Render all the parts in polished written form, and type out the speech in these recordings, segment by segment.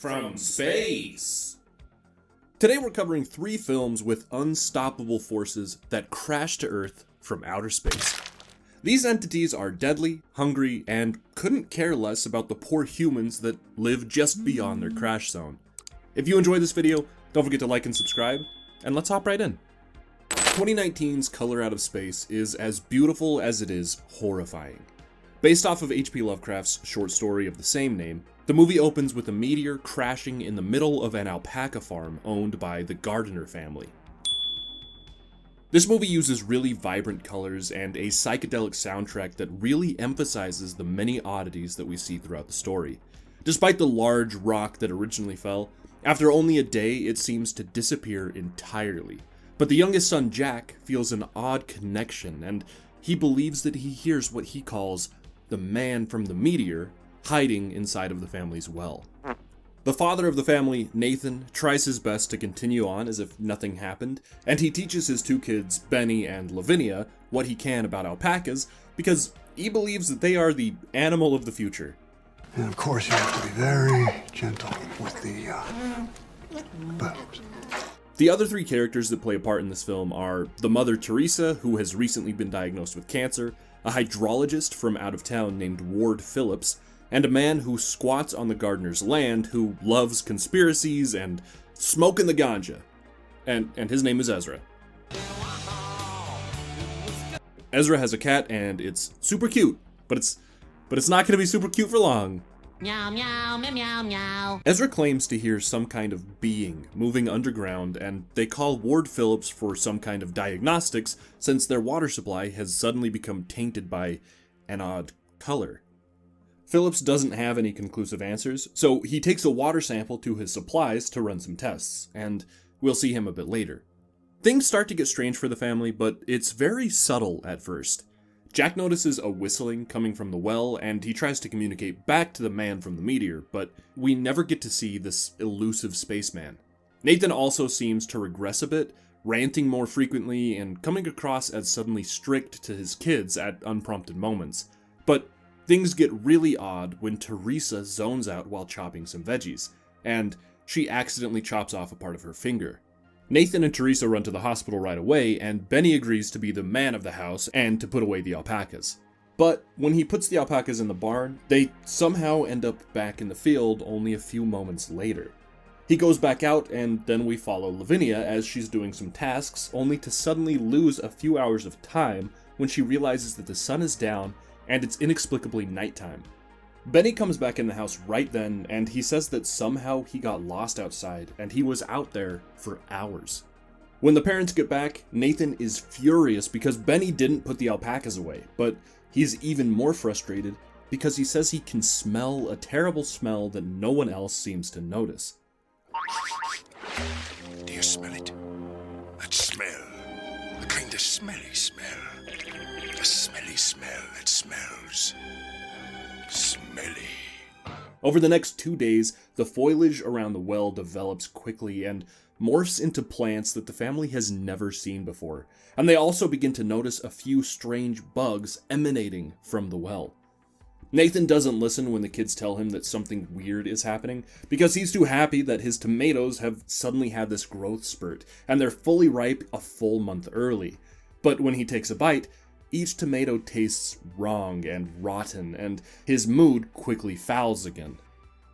from space. Today we're covering 3 films with unstoppable forces that crash to Earth from outer space. These entities are deadly, hungry, and couldn't care less about the poor humans that live just beyond their crash zone. If you enjoyed this video, don't forget to like and subscribe, and let's hop right in. 2019's Color Out of Space is as beautiful as it is horrifying. Based off of H.P. Lovecraft's short story of the same name, the movie opens with a meteor crashing in the middle of an alpaca farm owned by the Gardner family. This movie uses really vibrant colors and a psychedelic soundtrack that really emphasizes the many oddities that we see throughout the story. Despite the large rock that originally fell, after only a day it seems to disappear entirely. But the youngest son, Jack, feels an odd connection, and he believes that he hears what he calls the man from the meteor hiding inside of the family's well. The father of the family, Nathan, tries his best to continue on as if nothing happened, and he teaches his 2 kids, Benny and Lavinia, what he can about alpacas because he believes that they are the animal of the future. And of course you have to be very gentle with the birds. The other 3 characters that play a part in this film are the mother, Teresa, who has recently been diagnosed with cancer, a hydrologist from out of town named Ward Phillips, and a man who squats on the Gardner's land who loves conspiracies and smoking the ganja. And his name is Ezra. Ezra has a cat and it's super cute, but it's not going to be super cute for long. Meow, meow, meow, meow, meow. Ezra claims to hear some kind of being moving underground, and they call Ward Phillips for some kind of diagnostics since their water supply has suddenly become tainted by an odd color. Phillips doesn't have any conclusive answers, so he takes a water sample to his supplies to run some tests, and we'll see him a bit later. Things start to get strange for the family, but it's very subtle at first. Jack notices a whistling coming from the well, and he tries to communicate back to the man from the meteor, but we never get to see this elusive spaceman. Nathan also seems to regress a bit, ranting more frequently and coming across as suddenly strict to his kids at unprompted moments. But things get really odd when Teresa zones out while chopping some veggies, and she accidentally chops off a part of her finger. Nathan and Teresa run to the hospital right away, and Benny agrees to be the man of the house and to put away the alpacas. But when he puts the alpacas in the barn, they somehow end up back in the field only a few moments later. He goes back out, and then we follow Lavinia as she's doing some tasks, only to suddenly lose a few hours of time when she realizes that the sun is down and it's inexplicably nighttime. Benny comes back in the house right then, and he says that somehow he got lost outside, and he was out there for hours. When the parents get back, Nathan is furious because Benny didn't put the alpacas away, but he's even more frustrated because he says he can smell a terrible smell that no one else seems to notice. Do you smell it? That smell. The kind of smelly smell. The smelly smell that smells smelly. Over the next 2 days, the foliage around the well develops quickly and morphs into plants that the family has never seen before, and they also begin to notice a few strange bugs emanating from the well. Nathan doesn't listen when the kids tell him that something weird is happening, because he's too happy that his tomatoes have suddenly had this growth spurt, and they're fully ripe a full month early. But when he takes a bite, each tomato tastes wrong and rotten, and his mood quickly fouls again.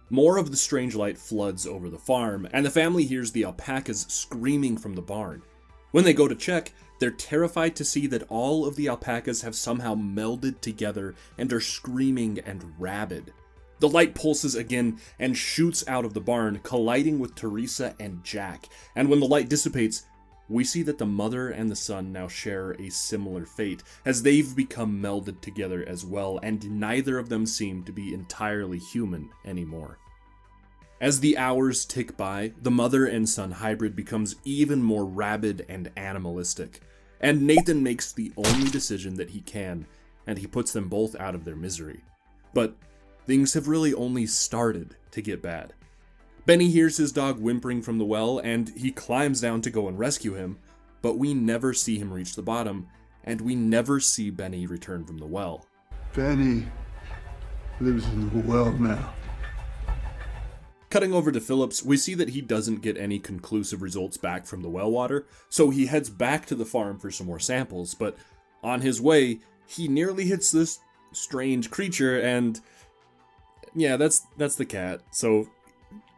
More of the strange light floods over the farm, and the family hears the alpacas screaming from the barn. When they go to check, they're terrified to see that all of the alpacas have somehow melded together and are screaming and rabid. The light pulses again and shoots out of the barn, colliding with Teresa and Jack, and when the light dissipates, we see that the mother and the son now share a similar fate, as they've become melded together as well, and neither of them seem to be entirely human anymore. As the hours tick by, the mother and son hybrid becomes even more rabid and animalistic, and Nathan makes the only decision that he can, and he puts them both out of their misery. But things have really only started to get bad. Benny hears his dog whimpering from the well, and he climbs down to go and rescue him, but we never see him reach the bottom, and we never see Benny return from the well. Benny lives in the well now. Cutting over to Phillips, we see that he doesn't get any conclusive results back from the well water, so he heads back to the farm for some more samples, but on his way, he nearly hits this strange creature, and yeah, that's the cat, so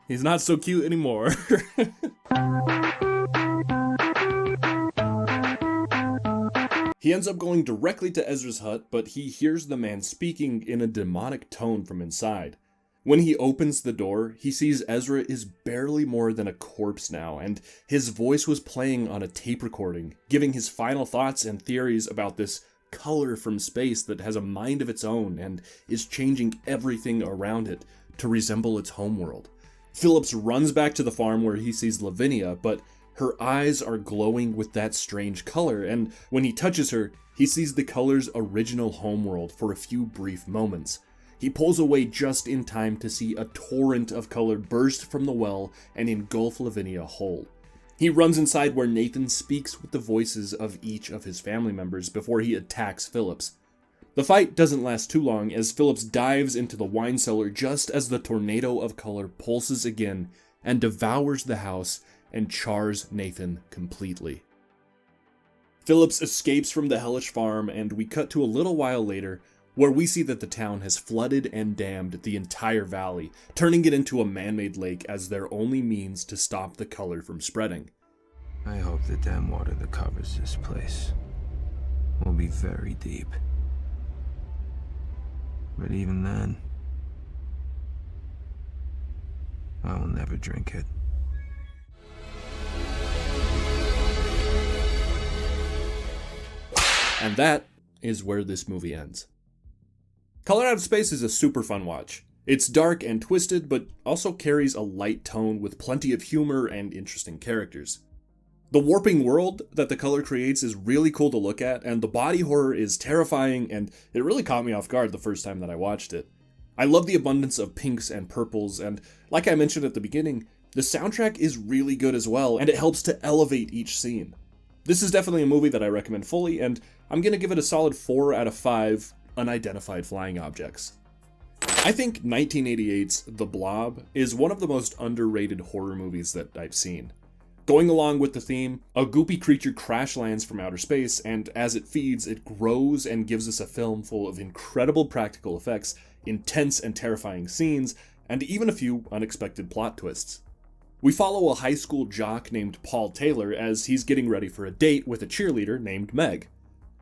he's not so cute anymore. He ends up going directly to Ezra's hut, but he hears the man speaking in a demonic tone from inside. When he opens the door, he sees Ezra is barely more than a corpse now, and his voice was playing on a tape recording, giving his final thoughts and theories about this color from space that has a mind of its own and is changing everything around it to resemble its homeworld. Phillips runs back to the farm where he sees Lavinia, but her eyes are glowing with that strange color, and when he touches her, he sees the color's original homeworld for a few brief moments. He pulls away just in time to see a torrent of color burst from the well and engulf Lavinia whole. He runs inside where Nathan speaks with the voices of each of his family members before he attacks Phillips. The fight doesn't last too long as Phillips dives into the wine cellar just as the tornado of color pulses again and devours the house and chars Nathan completely. Phillips escapes from the hellish farm, and we cut to a little while later where we see that the town has flooded and dammed the entire valley, turning it into a man-made lake as their only means to stop the color from spreading. I hope the dam water that covers this place will be very deep. But even then, I will never drink it. And that is where this movie ends. Color Out of Space is a super fun watch. It's dark and twisted, but also carries a light tone with plenty of humor and interesting characters. The warping world that the color creates is really cool to look at, and the body horror is terrifying, and it really caught me off guard the first time that I watched it. I love the abundance of pinks and purples, and like I mentioned at the beginning, the soundtrack is really good as well, and it helps to elevate each scene. This is definitely a movie that I recommend fully, and I'm gonna give it a solid 4 out of 5 unidentified flying objects. I think 1988's The Blob is one of the most underrated horror movies that I've seen. Going along with the theme, a goopy creature crash lands from outer space, and as it feeds, it grows and gives us a film full of incredible practical effects, intense and terrifying scenes, and even a few unexpected plot twists. We follow a high school jock named Paul Taylor as he's getting ready for a date with a cheerleader named Meg.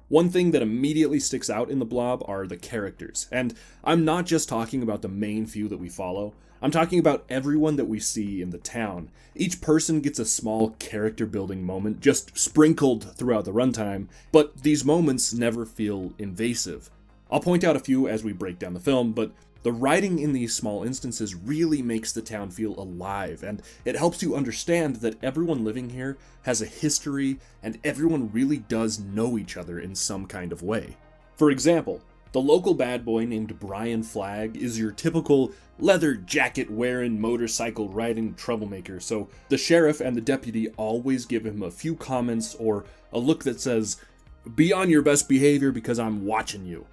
One thing that immediately sticks out in The Blob are the characters, and I'm not just talking about the main few that we follow, I'm talking about everyone that we see in the town. Each person gets a small character building moment just sprinkled throughout the runtime, but these moments never feel invasive. I'll point out a few as we break down the film, but the writing in these small instances really makes the town feel alive, and it helps you understand that everyone living here has a history and everyone really does know each other in some kind of way. For example, the local bad boy named Brian Flagg is your typical leather jacket wearing, motorcycle riding troublemaker, so the sheriff and the deputy always give him a few comments or a look that says, "Be on your best behavior because I'm watching you."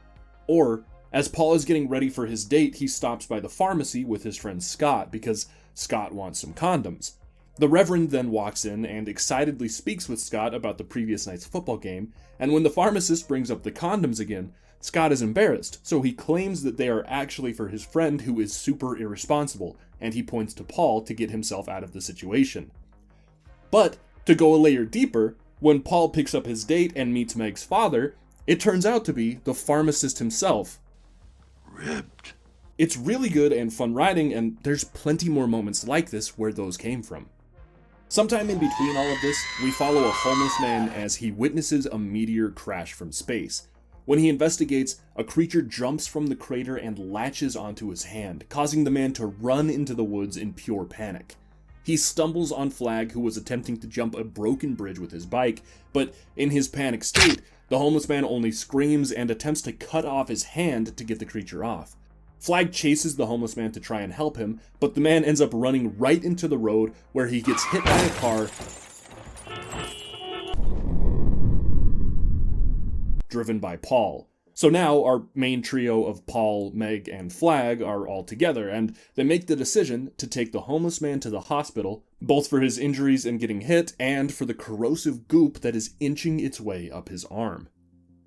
Or, as Paul is getting ready for his date, he stops by the pharmacy with his friend Scott because Scott wants some condoms. The Reverend then walks in and excitedly speaks with Scott about the previous night's football game, and when the pharmacist brings up the condoms again, Scott is embarrassed, so he claims that they are actually for his friend who is super irresponsible, and he points to Paul to get himself out of the situation. But, to go a layer deeper, when Paul picks up his date and meets Meg's father, it turns out to be the pharmacist himself. Ribbed. It's really good and fun writing, and there's plenty more moments like this where those came from. Sometime in between all of this, we follow a homeless man as he witnesses a meteor crash from space. When he investigates, a creature jumps from the crater and latches onto his hand, causing the man to run into the woods in pure panic. He stumbles on Flagg, who was attempting to jump a broken bridge with his bike, but in his panic state, the homeless man only screams and attempts to cut off his hand to get the creature off. Flagg chases the homeless man to try and help him, but the man ends up running right into the road where he gets hit by a car driven by Paul. So now our main trio of Paul, Meg, and Flag are all together, and they make the decision to take the homeless man to the hospital, both for his injuries and getting hit, and for the corrosive goop that is inching its way up his arm.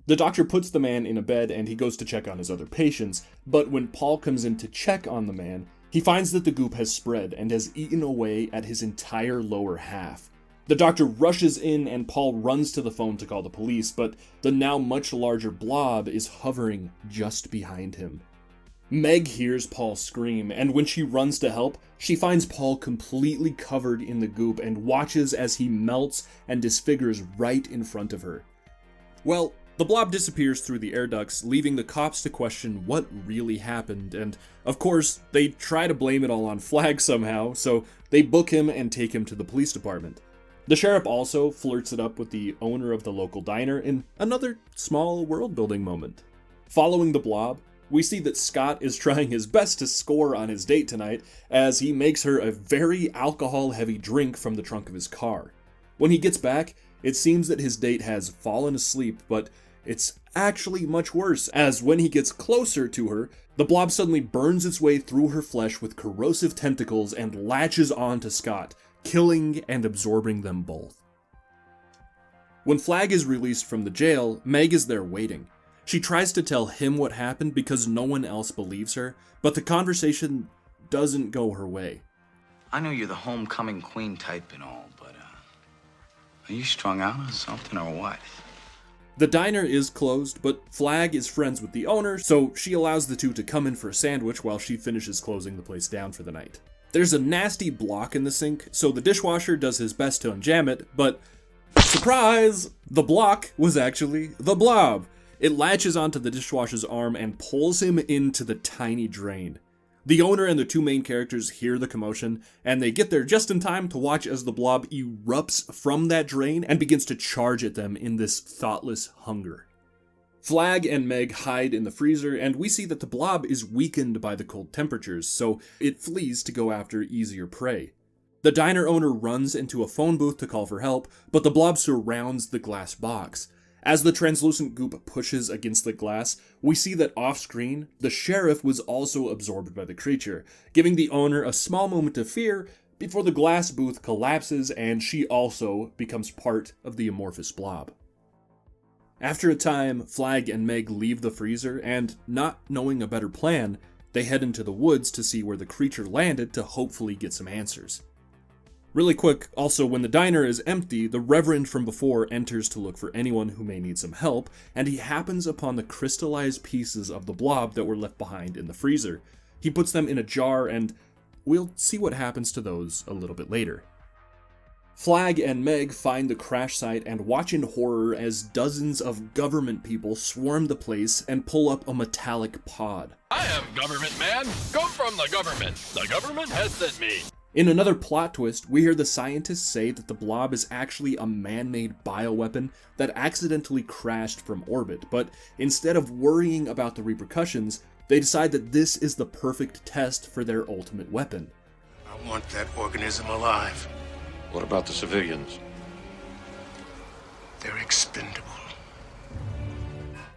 The doctor puts the man in a bed and he goes to check on his other patients, but when Paul comes in to check on the man, he finds that the goop has spread and has eaten away at his entire lower half. The doctor rushes in and Paul runs to the phone to call the police, but the now much larger blob is hovering just behind him. Meg hears Paul scream, and when she runs to help, she finds Paul completely covered in the goop and watches as he melts and disfigures right in front of her. Well, the blob disappears through the air ducts, leaving the cops to question what really happened, and of course, they try to blame it all on Flag somehow, so they book him and take him to the police department. The sheriff also flirts it up with the owner of the local diner in another small world-building moment. Following the blob, we see that Scott is trying his best to score on his date tonight as he makes her a very alcohol-heavy drink from the trunk of his car. When he gets back, it seems that his date has fallen asleep, but it's actually much worse, as when he gets closer to her, the blob suddenly burns its way through her flesh with corrosive tentacles and latches on to Scott, killing and absorbing them both. When Flag is released from the jail, Meg is there waiting. She tries to tell him what happened because no one else believes her, but the conversation doesn't go her way. I know you're the homecoming queen type and all, but are you strung out or something or what? The diner is closed, but Flag is friends with the owner, so she allows the two to come in for a sandwich while she finishes closing the place down for the night. There's a nasty block in the sink, so the dishwasher does his best to unjam it, but surprise! The block was actually the blob. It latches onto the dishwasher's arm and pulls him into the tiny drain. The owner and the two main characters hear the commotion, and they get there just in time to watch as the blob erupts from that drain and begins to charge at them in this thoughtless hunger. Flag and Meg hide in the freezer, and we see that the blob is weakened by the cold temperatures, so it flees to go after easier prey. The diner owner runs into a phone booth to call for help, but the blob surrounds the glass box. As the translucent goop pushes against the glass, we see that off-screen, the sheriff was also absorbed by the creature, giving the owner a small moment of fear before the glass booth collapses and she also becomes part of the amorphous blob. After a time, Flag and Meg leave the freezer, and not knowing a better plan, they head into the woods to see where the creature landed to hopefully get some answers. Really quick, also, when the diner is empty, the Reverend from before enters to look for anyone who may need some help, and he happens upon the crystallized pieces of the blob that were left behind in the freezer. He puts them in a jar, and we'll see what happens to those a little bit later. Flag and Meg find the crash site and watch in horror as dozens of government people swarm the place and pull up a metallic pod. I am government man. Go from the government. The government has sent me. In another plot twist, we hear the scientists say that the blob is actually a man-made bioweapon that accidentally crashed from orbit, but instead of worrying about the repercussions, they decide that this is the perfect test for their ultimate weapon. I want that organism alive. What about the civilians? They're expendable.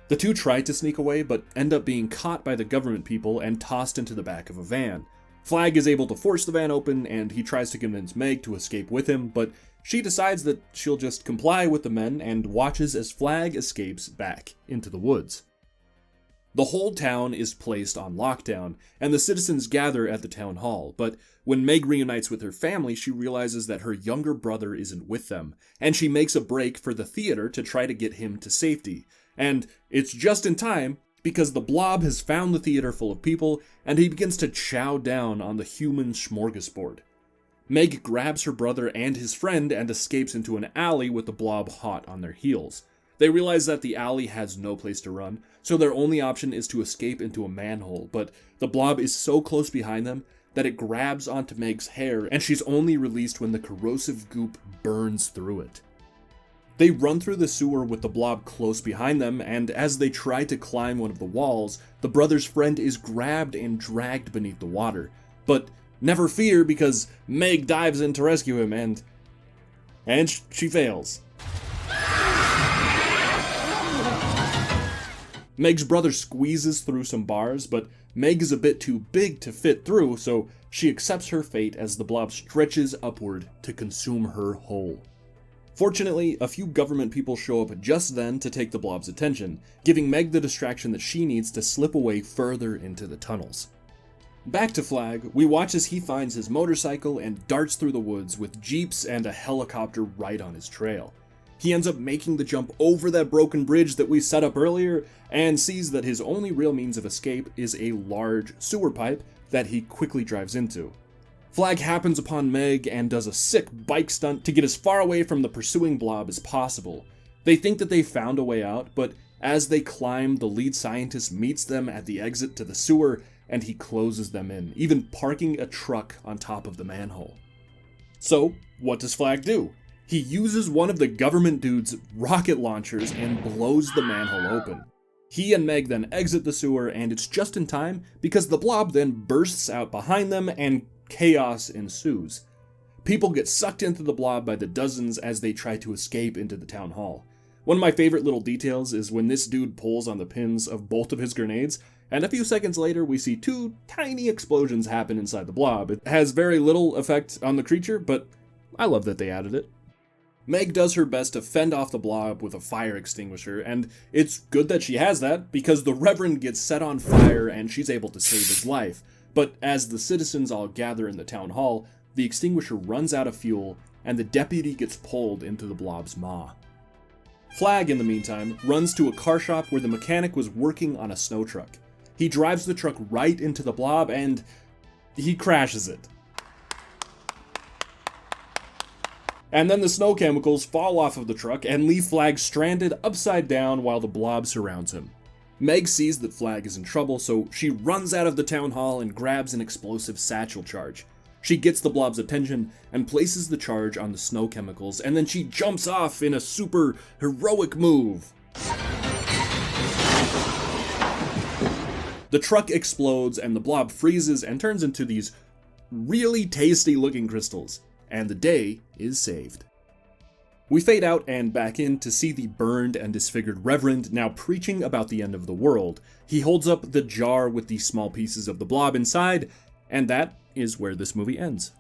The two try to sneak away, but end up being caught by the government people and tossed into the back of a van. Flag is able to force the van open, and he tries to convince Meg to escape with him, but she decides that she'll just comply with the men and watches as Flag escapes back into the woods. The whole town is placed on lockdown, and the citizens gather at the town hall, but when Meg reunites with her family, she realizes that her younger brother isn't with them, and she makes a break for the theater to try to get him to safety. And it's just in time, because the blob has found the theater full of people, and he begins to chow down on the human smorgasbord. Meg grabs her brother and his friend and escapes into an alley with the blob hot on their heels. They realize that the alley has no place to run, so their only option is to escape into a manhole, but the blob is so close behind them that it grabs onto Meg's hair, and she's only released when the corrosive goop burns through it. They run through the sewer with the blob close behind them, and as they try to climb one of the walls, the brother's friend is grabbed and dragged beneath the water. But never fear, because Meg dives in to rescue him, and she fails. Meg's brother squeezes through some bars, but Meg is a bit too big to fit through, so she accepts her fate as the blob stretches upward to consume her whole. Fortunately, a few government people show up just then to take the blob's attention, giving Meg the distraction that she needs to slip away further into the tunnels. Back to Flag, we watch as he finds his motorcycle and darts through the woods with jeeps and a helicopter right on his trail. He ends up making the jump over that broken bridge that we set up earlier and sees that his only real means of escape is a large sewer pipe that he quickly drives into. Flag happens upon Meg and does a sick bike stunt to get as far away from the pursuing blob as possible. They think that they found a way out, but as they climb, the lead scientist meets them at the exit to the sewer and he closes them in, even parking a truck on top of the manhole. So, what does Flag do? He uses one of the government dude's rocket launchers and blows the manhole open. He and Meg then exit the sewer, and it's just in time because the blob then bursts out behind them and chaos ensues. People get sucked into the blob by the dozens as they try to escape into the town hall. One of my favorite little details is when this dude pulls on the pins of both of his grenades, and a few seconds later we see two tiny explosions happen inside the blob. It has very little effect on the creature, but I love that they added it. Meg does her best to fend off the blob with a fire extinguisher, and it's good that she has that, because the Reverend gets set on fire and she's able to save his life. But as the citizens all gather in the town hall, the extinguisher runs out of fuel, and the deputy gets pulled into the blob's maw. Flag, in the meantime, runs to a car shop where the mechanic was working on a snow truck. He drives the truck right into the blob, and he crashes it. And then the snow chemicals fall off of the truck and leave Flag stranded upside down while the blob surrounds him. Meg sees that Flag is in trouble, so she runs out of the town hall and grabs an explosive satchel charge. She gets the blob's attention and places the charge on the snow chemicals, and then she jumps off in a super heroic move. The truck explodes and the blob freezes and turns into these really tasty looking crystals. And the day is saved. We fade out and back in to see the burned and disfigured Reverend now preaching about the end of the world. He holds up the jar with the small pieces of the blob inside, and that is where this movie ends.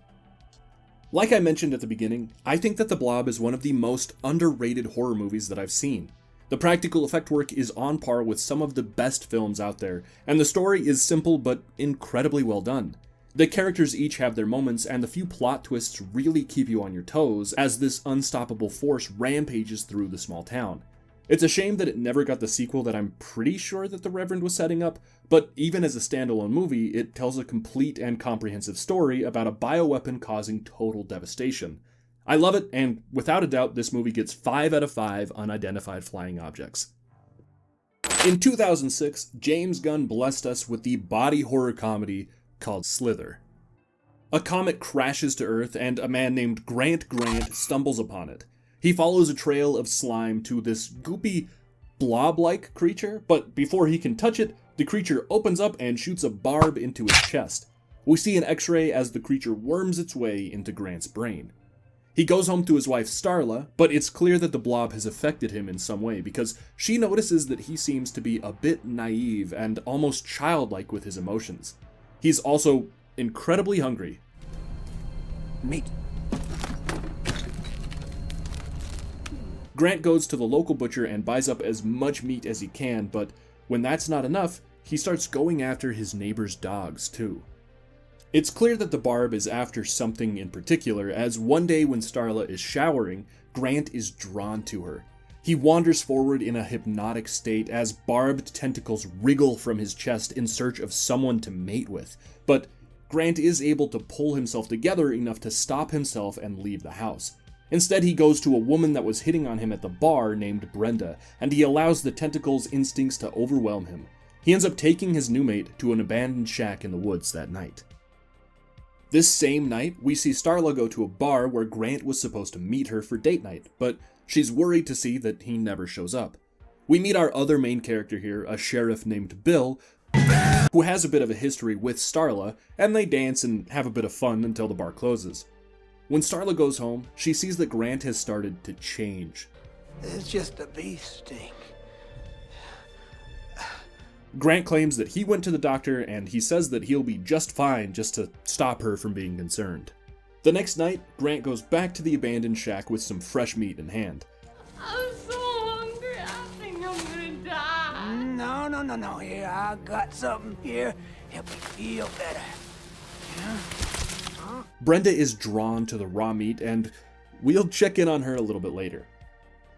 Like I mentioned at the beginning, I think that The Blob is one of the most underrated horror movies that I've seen. The practical effect work is on par with some of the best films out there, and the story is simple but incredibly well done. The characters each have their moments, and the few plot twists really keep you on your toes as this unstoppable force rampages through the small town. It's a shame that it never got the sequel that I'm pretty sure that the Reverend was setting up, but even as a standalone movie, it tells a complete and comprehensive story about a bioweapon causing total devastation. I love it, and without a doubt, this movie gets 5 out of 5 unidentified flying objects. In 2006, James Gunn blessed us with the body horror comedy called Slither. A comet crashes to Earth and a man named Grant stumbles upon it. He follows a trail of slime to this goopy, blob-like creature, but before he can touch it, the creature opens up and shoots a barb into his chest. We see an x-ray as the creature worms its way into Grant's brain. He goes home to his wife Starla, but it's clear that the blob has affected him in some way because she notices that he seems to be a bit naive and almost childlike with his emotions. He's also incredibly hungry. Meat. Grant goes to the local butcher and buys up as much meat as he can, but when that's not enough, he starts going after his neighbor's dogs too. It's clear that the barb is after something in particular, as one day when Starla is showering, Grant is drawn to her. He wanders forward in a hypnotic state as barbed tentacles wriggle from his chest in search of someone to mate with, but Grant is able to pull himself together enough to stop himself and leave the house. Instead, he goes to a woman that was hitting on him at the bar named Brenda, and he allows the tentacles' instincts to overwhelm him. He ends up taking his new mate to an abandoned shack in the woods that night. This same night, we see Starla go to a bar where Grant was supposed to meet her for date night, but she's worried to see that he never shows up. We meet our other main character here, a sheriff named Bill, who has a bit of a history with Starla, and they dance and have a bit of fun until the bar closes. When Starla goes home, she sees that Grant has started to change. It's just a bee sting. Grant claims that he went to the doctor and he says that he'll be just fine just to stop her from being concerned. The next night, Grant goes back to the abandoned shack with some fresh meat in hand. I'm so hungry. I think I'm gonna die. No. Here, I got something here. Help me feel better. Brenda is drawn to the raw meat, and we'll check in on her a little bit later.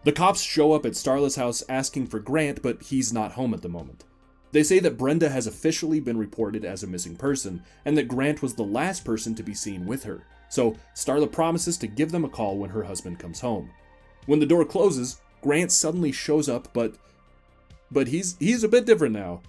The cops show up at Starla's house asking for Grant, but he's not home at the moment. They say that Brenda has officially been reported as a missing person, and that Grant was the last person to be seen with her. So Starla promises to give them a call when her husband comes home. When the door closes, Grant suddenly shows up, but he's a bit different now.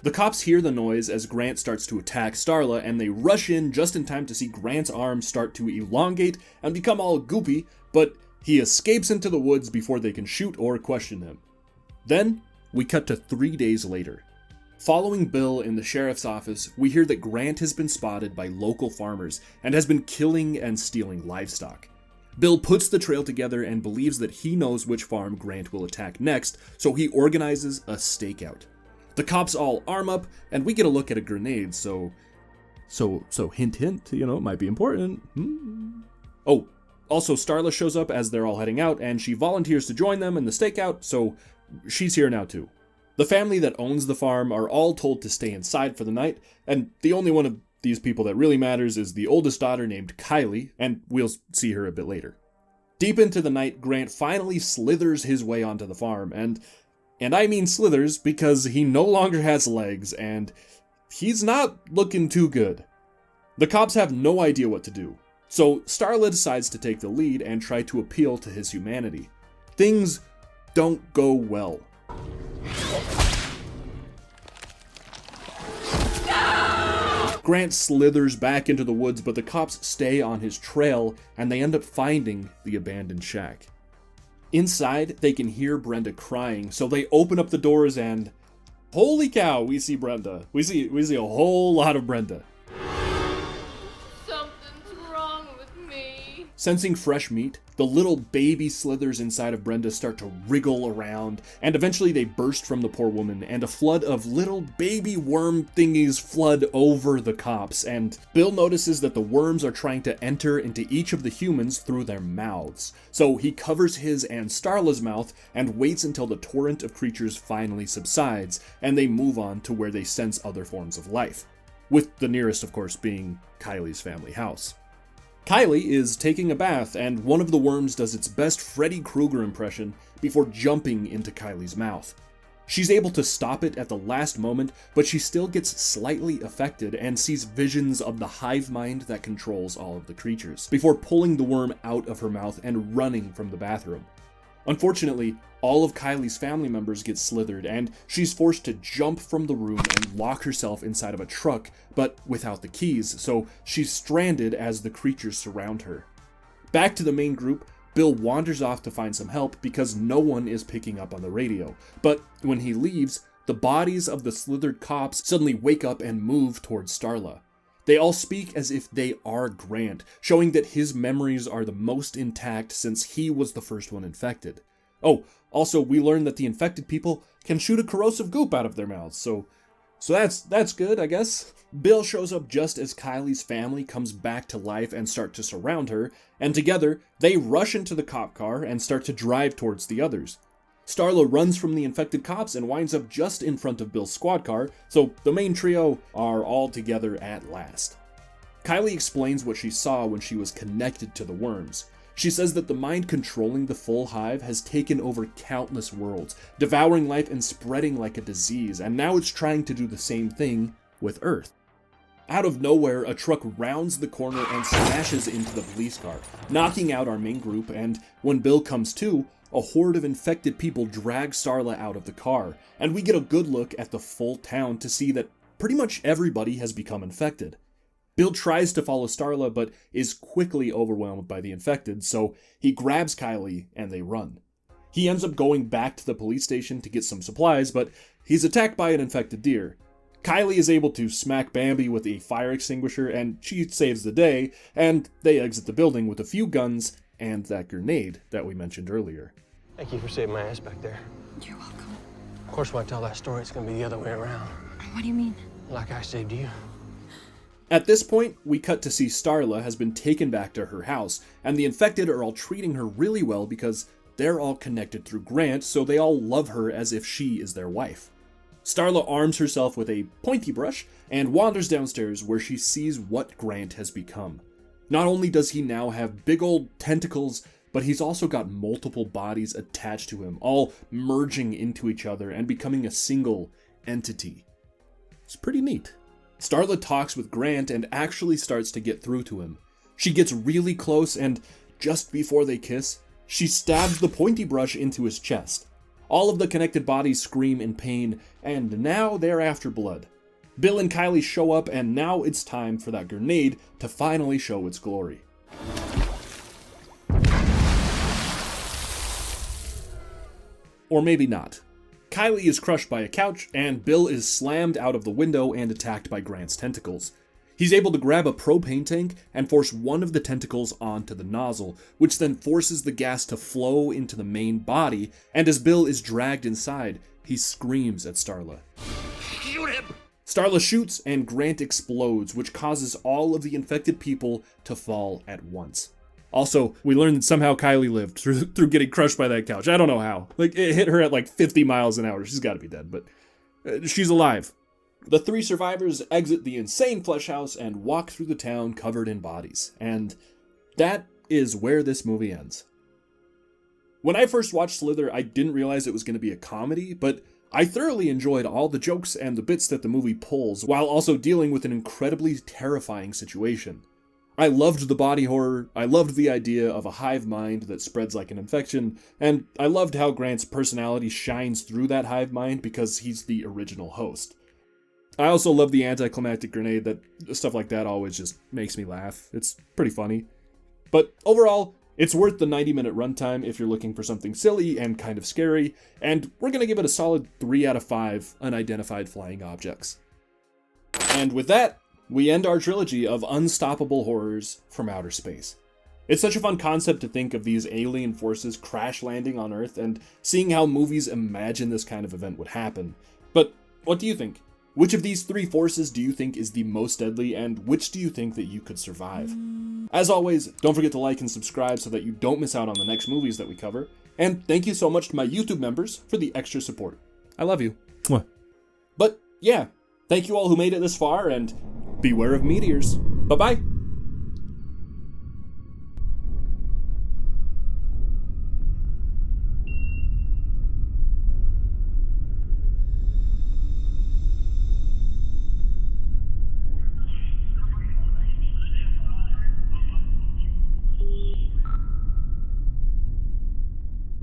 The cops hear the noise as Grant starts to attack Starla, and they rush in just in time to see Grant's arms start to elongate and become all goopy, but he escapes into the woods before they can shoot or question him. Then, we cut to 3 days later. Following Bill in the sheriff's office, we hear that Grant has been spotted by local farmers and has been killing and stealing livestock. Bill puts the trail together and believes that he knows which farm Grant will attack next, so he organizes a stakeout. The cops all arm up, and we get a look at a grenade, so hint, it might be important. Oh, also Starla shows up as they're all heading out, and she volunteers to join them in the stakeout, so she's here now too. The family that owns the farm are all told to stay inside for the night, and the only one of these people that really matters is the oldest daughter named Kylie, and we'll see her a bit later. Deep into the night, Grant finally slithers his way onto the farm, and I mean slithers because he no longer has legs, and he's not looking too good. The cops have no idea what to do, so Starla decides to take the lead and try to appeal to his humanity. Things don't go well. Grant slithers back into the woods, but the cops stay on his trail, and they end up finding the abandoned shack. Inside, they can hear Brenda crying, so they open up the doors and holy cow, we see Brenda. We see a whole lot of Brenda. Something's wrong with me. Sensing fresh meat, the little baby slithers inside of Brenda start to wriggle around, and eventually they burst from the poor woman, and a flood of little baby worm thingies flood over the cops, and Bill notices that the worms are trying to enter into each of the humans through their mouths. So he covers his and Starla's mouth and waits until the torrent of creatures finally subsides, and they move on to where they sense other forms of life. With the nearest, of course, being Kylie's family house. Kylie is taking a bath, and one of the worms does its best Freddy Krueger impression before jumping into Kylie's mouth. She's able to stop it at the last moment, but she still gets slightly affected and sees visions of the hive mind that controls all of the creatures, before pulling the worm out of her mouth and running from the bathroom. Unfortunately, all of Kylie's family members get slithered, and she's forced to jump from the room and lock herself inside of a truck, but without the keys, so she's stranded as the creatures surround her. Back to the main group, Bill wanders off to find some help because no one is picking up on the radio, but when he leaves, the bodies of the slithered cops suddenly wake up and move towards Starla. They all speak as if they are Grant, showing that his memories are the most intact since he was the first one infected. Oh, also we learn that the infected people can shoot a corrosive goop out of their mouths, so that's good, I guess. Bill shows up just as Kylie's family comes back to life and start to surround her, and together they rush into the cop car and start to drive towards the others. Starla runs from the infected cops and winds up just in front of Bill's squad car, so the main trio are all together at last. Kylie explains what she saw when she was connected to the worms. She says that the mind controlling the full hive has taken over countless worlds, devouring life and spreading like a disease, and now it's trying to do the same thing with Earth. Out of nowhere, a truck rounds the corner and smashes into the police car, knocking out our main group, and when Bill comes to, a horde of infected people drag Starla out of the car, and we get a good look at the full town to see that pretty much everybody has become infected. Bill tries to follow Starla, but is quickly overwhelmed by the infected, so he grabs Kylie and they run. He ends up going back to the police station to get some supplies, but he's attacked by an infected deer. Kylie is able to smack Bambi with a fire extinguisher, and she saves the day, and they exit the building with a few guns and that grenade that we mentioned earlier. Thank you for saving my ass back there. You're welcome. Of course, when I tell that story, it's gonna be the other way around. What do you mean? Like I saved you. At this point, we cut to see Starla has been taken back to her house, and the infected are all treating her really well because they're all connected through Grant, so they all love her as if she is their wife. Starla arms herself with a pointy brush and wanders downstairs where she sees what Grant has become. Not only does he now have big old tentacles, but he's also got multiple bodies attached to him, all merging into each other and becoming a single entity. It's pretty neat. Starla talks with Grant and actually starts to get through to him. She gets really close, and just before they kiss, she stabs the pointy brush into his chest. All of the connected bodies scream in pain, and now they're after blood. Bill and Kylie show up, and now it's time for that grenade to finally show its glory. Or maybe not. Kylie is crushed by a couch, and Bill is slammed out of the window and attacked by Grant's tentacles. He's able to grab a propane tank and force one of the tentacles onto the nozzle, which then forces the gas to flow into the main body, and as Bill is dragged inside, he screams at Starla. Shoot him! Starla shoots, and Grant explodes, which causes all of the infected people to fall at once. Also, we learned that somehow Kylie lived through getting crushed by that couch. I don't know how. Like, it hit her at like 50 miles an hour. She's got to be dead, but she's alive. The three survivors exit the insane flesh house and walk through the town covered in bodies. And that is where this movie ends. When I first watched Slither, I didn't realize it was going to be a comedy, but I thoroughly enjoyed all the jokes and the bits that the movie pulls, while also dealing with an incredibly terrifying situation. I loved the body horror, I loved the idea of a hive mind that spreads like an infection, and I loved how Grant's personality shines through that hive mind because he's the original host. I also love the anticlimactic grenade. That stuff like that always just makes me laugh. It's pretty funny. But overall, it's worth the 90-minute runtime if you're looking for something silly and kind of scary, and we're going to give it a solid 3 out of 5 unidentified flying objects. And with that, we end our trilogy of unstoppable horrors from outer space. It's such a fun concept to think of these alien forces crash landing on Earth and seeing how movies imagine this kind of event would happen. But what do you think? Which of these 3 forces do you think is the most deadly, and which do you think that you could survive? As always, don't forget to like and subscribe so that you don't miss out on the next movies that we cover. And thank you so much to my YouTube members for the extra support. I love you. Mwah. But yeah, thank you all who made it this far, and beware of meteors. Bye-bye.